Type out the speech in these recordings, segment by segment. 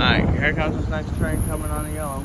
Alright, here comes this next train coming on the yellow.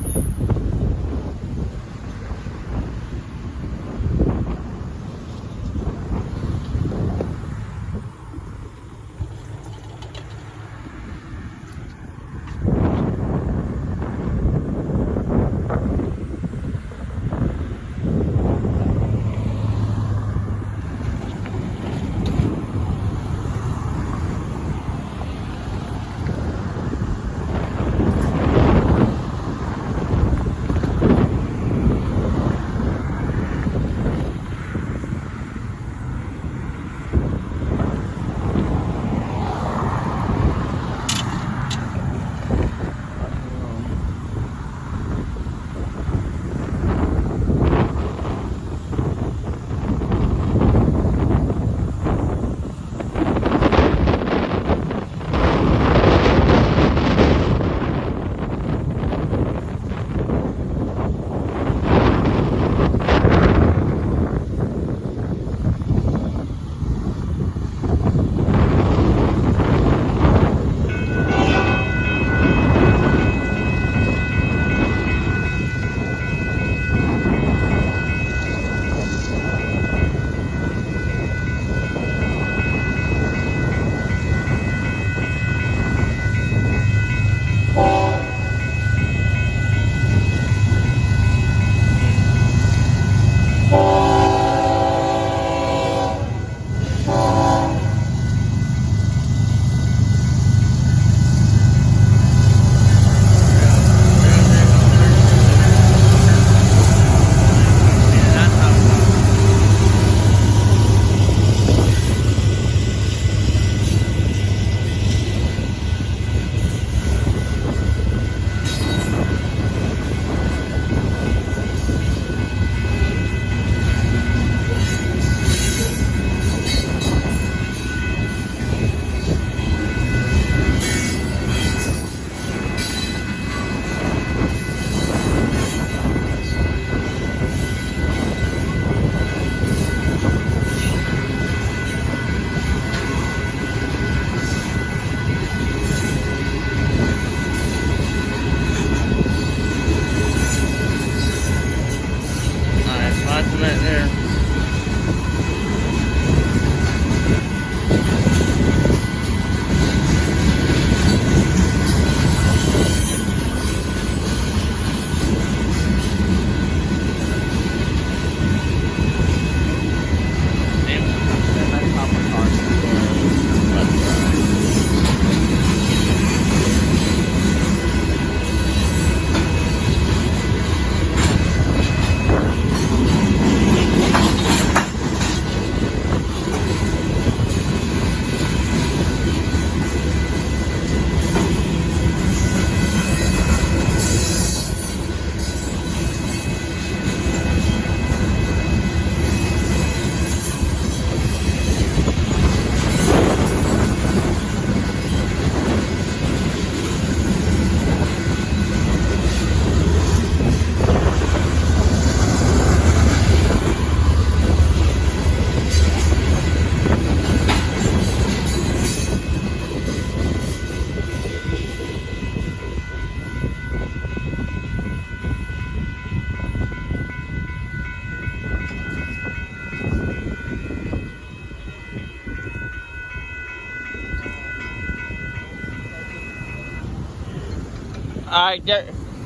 There.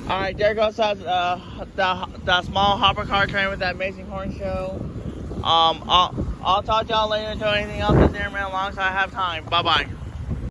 Alright, there goes the small hopper car train with that amazing horn show. I'll talk to y'all later until anything else is there, man, as long as I have time. Bye bye.